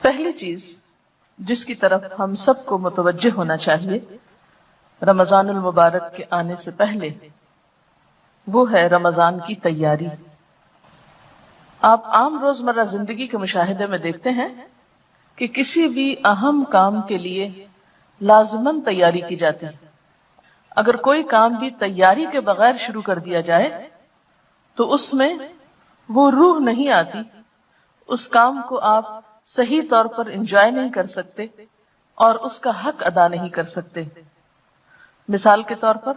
پہلی چیز جس کی طرف ہم سب کو متوجہ ہونا چاہیے رمضان المبارک کے آنے سے پہلے، وہ ہے رمضان کی تیاری۔ آپ عام روزمرہ زندگی کے مشاہدے میں دیکھتے ہیں کہ کسی بھی اہم کام کے لیے لازماً تیاری کی جاتی ہے۔ اگر کوئی کام بھی تیاری کے بغیر شروع کر دیا جائے تو اس میں وہ روح نہیں آتی، اس کام کو آپ صحیح طور پر انجوائے نہیں کر سکتے اور اس کا حق ادا نہیں کر سکتے۔ مثال کے طور پر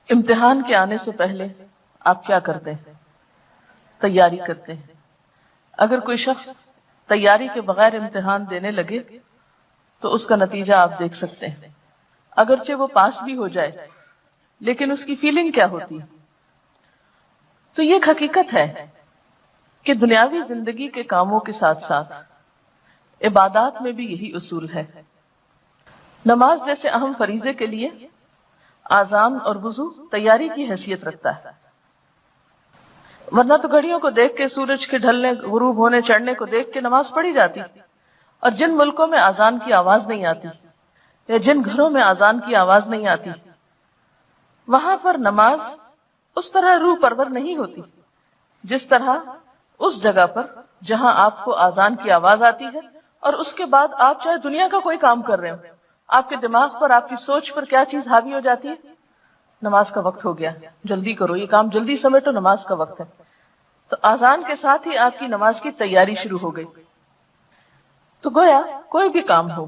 امتحان کے آنے سے پہلے آپ کیا کرتے ہیں؟ تیاری کرتے ہیں۔ اگر کوئی شخص تیاری کے بغیر امتحان دینے لگے تو اس کا نتیجہ آپ دیکھ سکتے ہیں۔ اگرچہ وہ پاس بھی ہو جائے لیکن اس کی فیلنگ کیا ہوتی ہے؟ تو یہ ایک حقیقت ہے کہ دنیاوی زندگی کے کاموں کے ساتھ ساتھ عبادات میں بھی یہی اصول ہے۔ نماز جیسے اہم فریضے کے لیے آذان اور وضو تیاری کی حیثیت رکھتا ہے، ورنہ تو گھڑیوں کو دیکھ کے، سورج کے ڈھلنے، غروب ہونے، چڑھنے کو دیکھ کے نماز پڑھی جاتی۔ اور جن ملکوں میں آذان کی آواز نہیں آتی یا جن گھروں میں آذان کی آواز نہیں آتی، وہاں پر نماز اس طرح روح پرور نہیں ہوتی جس طرح اس جگہ پر جہاں آپ کو آذان کی آواز آتی ہے اور اس کے بعد آپ چاہے دنیا کا کوئی کام کر رہے ہو، آپ کے دماغ پر، آپ کی سوچ پر کیا چیز حاوی ہو جاتی ہے؟ نماز کا وقت ہو گیا، جلدی کرو، یہ کام جلدی سمیٹو، نماز کا وقت ہے۔ تو آذان کے ساتھ ہی آپ کی نماز کی تیاری شروع ہو گئی۔ تو گویا کوئی بھی کام ہو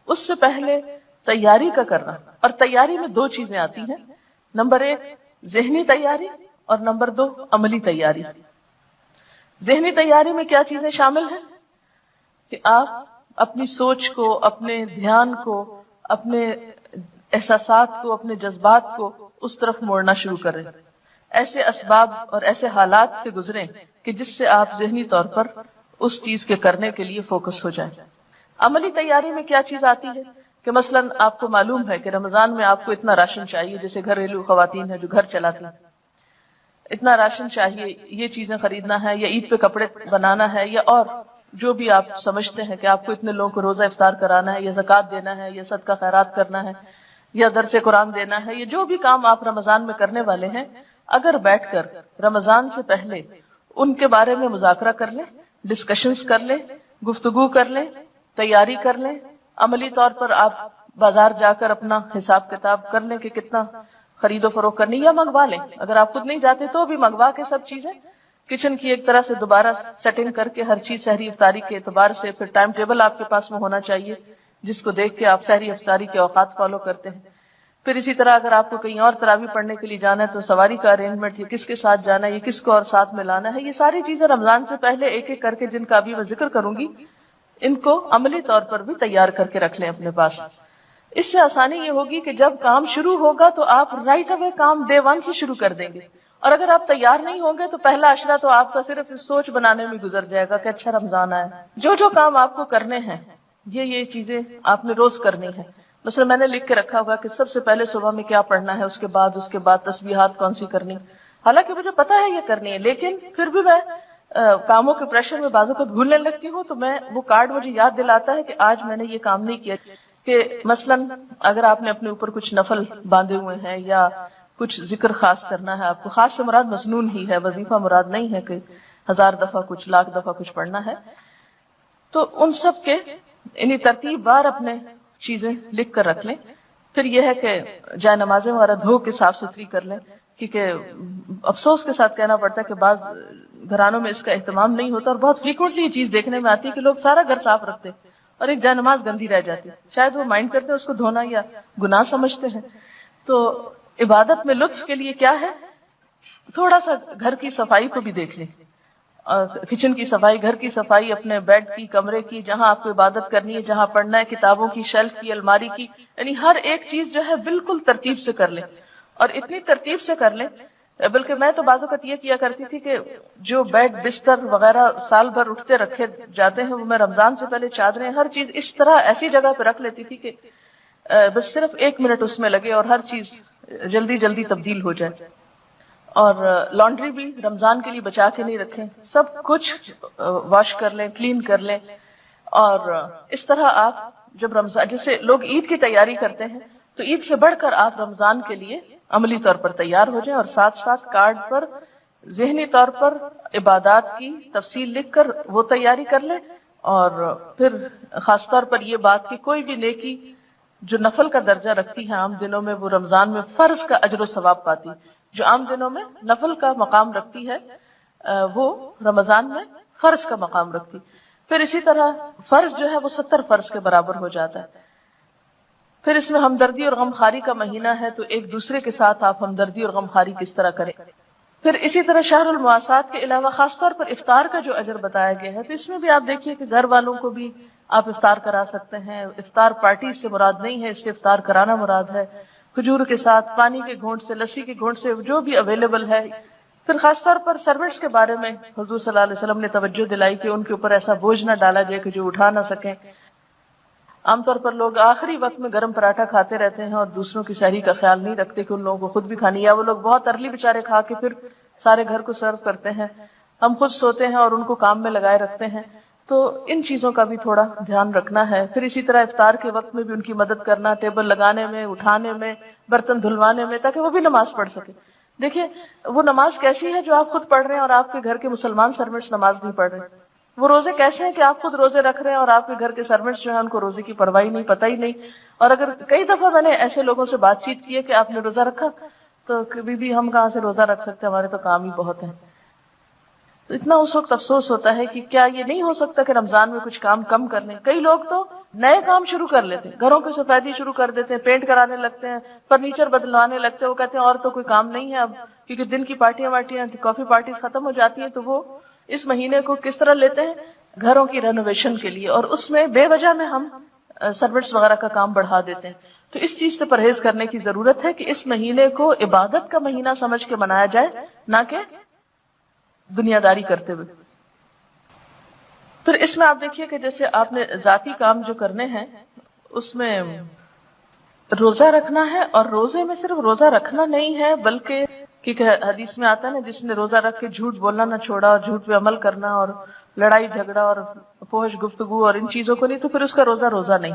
اس سے پہلے تیاری کا کرنا، اور تیاری میں دو چیزیں آتی ہیں، نمبر 1 ذہنی تیاری اور نمبر 2 عملی تیاری۔ ذہنی تیاری میں کیا چیزیں شامل ہیں کہ آپ اپنی سوچ کو، اپنے دھیان کو، اپنے احساسات کو، اپنے جذبات کو اس طرف موڑنا شروع کریں، ایسے اسباب اور ایسے حالات سے گزریں کہ جس سے آپ ذہنی طور پر اس چیز کے کرنے کے لیے فوکس ہو جائیں۔ عملی تیاری میں کیا چیز آتی ہے کہ مثلاً آپ کو معلوم ہے کہ رمضان میں آپ کو اتنا راشن چاہیے، جیسے گھریلو خواتین ہیں جو گھر چلاتی ہیں، اتنا راشن چاہیے، یہ چیزیں خریدنا ہے، یا عید پہ کپڑے بنانا ہے، یا اور جو بھی آپ سمجھتے ہیں کہ آپ کو اتنے لوگوں کو روزہ افطار کرانا ہے، یا زکوٰۃ دینا ہے، یا صدقہ خیرات کرنا ہے، یا درس قرآن دینا ہے، یہ جو بھی کام آپ رمضان میں کرنے والے ہیں، اگر بیٹھ کر رمضان سے پہلے ان کے بارے میں مذاکرہ کر لیں، ڈسکشنز کر لیں، گفتگو کر لیں، تیاری کر لیں، عملی طور پر آپ بازار جا کر اپنا حساب کتاب کر لیں کہ کتنا خرید و فروخت کرنی، یا منگوا لیں، اگر آپ خود نہیں جاتے تو بھی منگوا کے سب چیزیں کچن کی ایک طرح سے دوبارہ سیٹنگ کر کے ہر چیز سحری افطاری کے اعتبار سے، پھر ٹائم ٹیبل آپ کے پاس میں ہونا چاہیے جس کو دیکھ کے آپ سحری افطاری کے اوقات فالو کرتے ہیں۔ پھر اسی طرح اگر آپ کو کہیں اور تراویح پڑھنے کے لیے جانا ہے تو سواری کا ارینجمنٹ، یہ کس کے ساتھ جانا ہے، یہ کس کو اور ساتھ میں لانا ہے، یہ ساری چیزیں رمضان سے پہلے ایک ایک کر کے، جن کا ابھی میں ذکر کروں گی، ان کو عملی طور پر بھی تیار کر کے رکھ لیں اپنے پاس۔ اس سے آسانی یہ ہوگی کہ جب کام شروع ہوگا تو آپ رائٹ اوے کام ڈے 1 سے شروع کر دیں گے، اور اگر آپ تیار نہیں ہوں گے تو پہلا عشرہ تو آپ کا صرف سوچ بنانے میں گزر جائے گا کہ اچھا رمضان آیا۔ جو کام آپ کو کرنے ہیں یہ چیزیں آپ نے روز کرنی ہے۔ مثلا میں نے لکھ کے رکھا ہوگا کہ سب سے پہلے صبح میں کیا پڑھنا ہے، اس کے بعد تسبیحات کون سی کرنی، حالانکہ مجھے پتا ہے یہ کرنی ہے، لیکن پھر بھی میں کاموں کے پریشر میں بعض اوقات بھولنے لگتی ہوں، تو میں وہ کارڈ مجھے یاد دلاتا ہے کہ آج میں نے یہ کام نہیں کیا۔ کہ مثلا اگر آپ نے اپنے اوپر کچھ نفل باندھے ہوئے ہیں یا کچھ ذکر خاص کرنا ہے آپ کو، خاص سے مراد مسنون ہی ہے، وظیفہ مراد نہیں ہے کہ 1000 دفعہ کچھ، 1,00,000 دفعہ کچھ پڑھنا ہے، تو ان سب کے انہی ترتیب بار اپنے چیزیں لکھ کر رکھ لیں۔ پھر یہ ہے کہ جائے نمازیں وغیرہ دھو کے صاف ستھری کر لیں، کیونکہ افسوس کے ساتھ کہنا پڑتا ہے کہ بعض گھرانوں میں اس کا اہتمام نہیں ہوتا، اور بہت فریکوینٹلی یہ چیز دیکھنے میں آتی ہے کہ لوگ سارا گھر صاف رکھتے اور ایک جائے نماز گندی رہ جاتی، شاید وہ مائنڈ کرتے ہیں اس کو دھونا یا گناہ سمجھتے ہیں۔ تو عبادت میں لطف کے لیے کیا ہے، تھوڑا سا گھر کی صفائی کو بھی دیکھ لیں، کچن کی صفائی، گھر کی صفائی، اپنے بیڈ کی، کمرے کی، جہاں آپ کو عبادت کرنی ہے، جہاں پڑھنا ہے، کتابوں کی شیلف کی، الماری کی، یعنی ہر ایک چیز جو ہے بالکل ترتیب سے کر لیں، اور اتنی ترتیب سے کر لیں، بلکہ میں تو بعض اوقات یہ کیا کرتی تھی کہ جو بیڈ بستر وغیرہ سال بھر اٹھتے رکھے جاتے ہیں، وہ میں رمضان سے پہلے چادریں، ہر چیز اس طرح ایسی جگہ پہ رکھ لیتی تھی کہ بس صرف 1 منٹ اس میں لگے اور ہر چیز جلدی جلدی تبدیل ہو جائے۔ اور لانڈری بھی رمضان کے لیے بچا کے نہیں رکھیں، سب کچھ واش کر لیں، کلین کر لیں. اور اس طرح آپ جب رمضان، جیسے لوگ عید کی تیاری کرتے ہیں، تو عید سے بڑھ کر آپ رمضان کے لیے عملی طور پر تیار ہو جائیں، اور ساتھ ساتھ کارڈ پر ذہنی طور پر عبادات کی تفصیل لکھ کر وہ تیاری کر لیں. اور پھر خاص طور پر یہ بات کہ کوئی بھی نیکی جو نفل کا درجہ رکھتی ہے عام دنوں میں، وہ رمضان میں فرض کا اجر و ثواب پاتی. جو عام دنوں میں نفل کا مقام رکھتی ہے وہ رمضان میں فرض کا مقام رکھتی. پھر اسی طرح فرض جو ہے وہ 70 فرض کے برابر ہو جاتا ہے. پھر اس میں ہمدردی اور غمخواری کا مہینہ ہے، تو ایک دوسرے کے ساتھ آپ ہمدردی اور غمخواری کس طرح کریں. پھر اسی طرح شہر المواسات کے علاوہ خاص طور پر افطار کا جو اجر بتایا گیا ہے، تو اس میں بھی آپ دیکھیے کہ گھر والوں کو بھی آپ افطار کرا سکتے ہیں. افطار پارٹی سے مراد نہیں ہے، اس سے افطار کرانا مراد ہے. کھجور کے ساتھ، پانی کے گھونٹ سے، لسی کے گھونٹ سے، جو بھی اویلیبل ہے. پھر خاص طور پر سرونٹس کے بارے میں حضور صلی اللہ علیہ وسلم نے توجہ دلائی کہ ان کے اوپر ایسا بوجھ نہ ڈالا جائے کہ جو اٹھا نہ سکیں. عام طور پر لوگ آخری وقت میں گرم پراٹھا کھاتے رہتے ہیں اور دوسروں کی سحری کا خیال نہیں رکھتے کہ ان لوگوں کو خود بھی کھانی، یا وہ لوگ بہت ارلی بیچارے کھا کے پھر سارے گھر کو سرو کرتے ہیں. ہم خود سوتے ہیں اور ان کو کام میں لگائے رکھتے ہیں. تو ان چیزوں کا بھی تھوڑا دھیان رکھنا ہے. پھر اسی طرح افطار کے وقت میں بھی ان کی مدد کرنا، ٹیبل لگانے میں، اٹھانے میں، برتن دھلوانے میں، تاکہ وہ بھی نماز پڑھ سکے. دیکھیں وہ نماز کیسی ہے جو آپ خود پڑھ رہے ہیں اور آپ کے گھر کے مسلمان سرونٹس نماز نہیں پڑھ رہے. وہ روزے کیسے ہیں کہ آپ خود روزے رکھ رہے ہیں اور آپ کے گھر کے سرونٹس جو ہیں ان کو روزے کی پرواہی نہیں، پتہ ہی نہیں. اور اگر کئی دفعہ میں نے ایسے لوگوں سے بات چیت کی ہے کہ آپ نے روزہ رکھا، تو کبھی بھی ہم کہاں سے روزہ رکھ سکتے، ہمارے تو کام ہی بہت ہیں. تو اتنا اس وقت افسوس ہوتا ہے کہ کیا یہ نہیں ہو سکتا کہ رمضان میں کچھ کام کم کر لیں. کئی لوگ تو نئے کام شروع کر لیتے ہیں، گھروں کی سفیدی شروع کر دیتے ہیں، پینٹ کرانے لگتے ہیں، فرنیچر بدلوانے لگتے ہیں. وہ کہتے ہیں اور تو کوئی کام نہیں ہے اب، کیونکہ دن کی پارٹیاں کافی پارٹیز ختم ہو جاتی ہیں. تو وہ اس مہینے کو کس طرح لیتے ہیں؟ گھروں کی رینوویشن کے لیے. اور اس میں بے وجہ میں ہم سروٹس وغیرہ کا کام بڑھا دیتے ہیں. تو اس چیز سے پرہیز کرنے کی ضرورت ہے کہ اس مہینے کو عبادت کا مہینہ سمجھ کے منایا جائے، نہ کہ دنیا داری کرتے ہوئے. پھر اس میں آپ دیکھیے کہ جیسے آپ نے ذاتی کام جو کرنے ہیں اس میں روزہ رکھنا ہے. اور روزے میں صرف روزہ رکھنا نہیں ہے، بلکہ کیونکہ حدیث میں آتا ہے نا، جس نے روزہ رکھ کے جھوٹ بولنا نہ چھوڑا اور جھوٹ پہ عمل کرنا اور لڑائی جھگڑا اور فحش گفتگو اور ان چیزوں کو نہیں، تو پھر اس کا روزہ نہیں،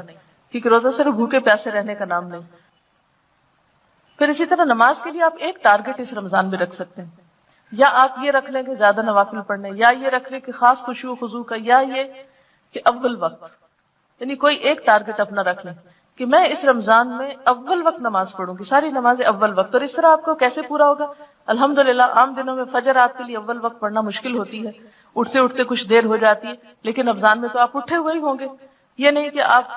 کیونکہ روزہ صرف بھوکے پیاسے رہنے کا نام نہیں. پھر اسی طرح نماز کے لیے آپ ایک ٹارگٹ اس رمضان میں رکھ سکتے ہیں. یا آپ یہ رکھ لیں کہ زیادہ نوافل پڑھنے، یا یہ رکھ لیں کہ خاص خشوع و خضوع کا، یا یہ کہ اول وقت، یعنی کوئی ایک ٹارگٹ اپنا رکھ لیں کہ میں اس رمضان میں اول وقت نماز پڑھوں گی، ساری نمازیں اول وقت. اور اس طرح آپ کو کیسے پورا ہوگا؟ الحمدللہ عام دنوں میں فجر آپ کے لیے اول وقت پڑھنا مشکل ہوتی ہے، اٹھتے اٹھتے کچھ دیر ہو جاتی ہے، لیکن رمضان میں تو آپ اٹھے ہوئے ہی ہوں گے. یہ نہیں کہ آپ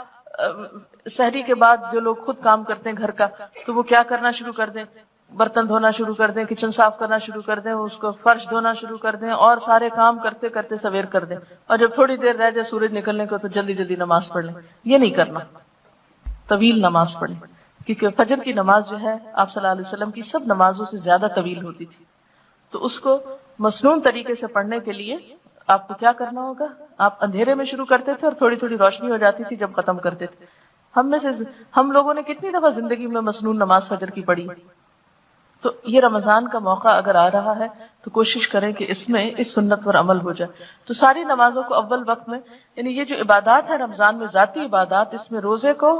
سحری کے بعد جو لوگ خود کام کرتے ہیں گھر کا، تو وہ کیا کرنا شروع کر دیں، برتن دھونا شروع کر دیں، کچن صاف کرنا شروع کر دیں، اس کو فرش دھونا شروع کر دیں، اور سارے کام کرتے کرتے سویر کر دیں، اور جب تھوڑی دیر رہ جائے سورج نکلنے کو تو جلدی جلدی نماز پڑھ لیں. یہ نہیں کرنا، طویل نماز پڑھیں. کیونکہ فجر کی نماز جو ہے آپ صلی اللہ علیہ وسلم کی سب نمازوں سے زیادہ طویل ہوتی تھی. تو اس کو مسنون طریقے سے پڑھنے کے لیے آپ کو کیا کرنا ہوگا؟ آپ اندھیرے میں شروع کرتے تھے اور تھوڑی تھوڑی روشنی ہو جاتی تھی جب ختم کرتے تھے. ہم لوگوں نے کتنی دفعہ زندگی میں مسنون نماز فجر کی پڑھی. تو یہ رمضان کا موقع اگر آ رہا ہے تو کوشش کریں کہ اس میں اس سنت پر عمل ہو جائے. تو ساری نمازوں کو اول وقت میں، یعنی یہ جو عبادات ہے رمضان میں ذاتی عبادات، اس میں روزے کو،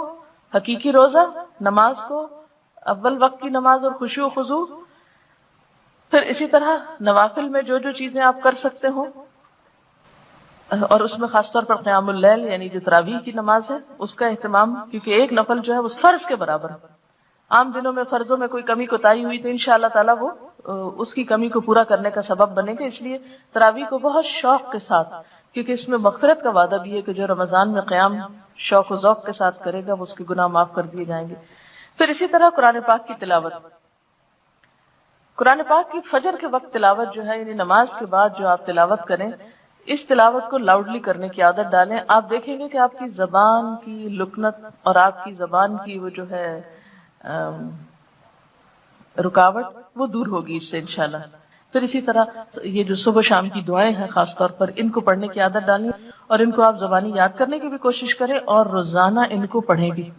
حقیقی روزہ، نماز کو، اول وقت کی نماز اور خشوع و خضوع. پھر اسی طرح نوافل میں جو جو چیزیں آپ کر سکتے ہوں، اور اس میں خاص طور پر قیام اللیل یعنی جو تراویح کی نماز ہے اس کا اہتمام، کیونکہ ایک نفل جو ہے اس فرض کے برابر ہے. عام دنوں میں فرضوں میں کوئی کمی کوتاہی ہوئی تو انشاءاللہ تعالیٰ وہ اس کی کمی کو پورا کرنے کا سبب بنے گا. اس لیے تراویح کو بہت شوق کے ساتھ، کیونکہ اس میں مغفرت کا وعدہ بھی ہے کہ جو رمضان میں قیام شوق و ذوق کے ساتھ کرے گا وہ اس کے گناہ معاف کر دیے جائیں گے. پھر اسی طرح قرآن پاک کی تلاوت، قرآن پاک کی فجر کے وقت تلاوت جو ہے، یعنی نماز کے بعد جو آپ تلاوت کریں، اس تلاوت کو لاؤڈلی کرنے کی عادت ڈالیں. آپ دیکھیں گے کہ آپ کی زبان کی لکنت اور آپ کی زبان کی وہ جو ہے رکاوٹ وہ دور ہوگی اس سے انشاءاللہ. پھر اسی طرح یہ جو صبح شام کی دعائیں ہیں خاص طور پر ان کو پڑھنے کی عادت ڈالیں، اور ان کو آپ زبانی یاد کرنے کی بھی کوشش کریں اور روزانہ ان کو پڑھیں بھی.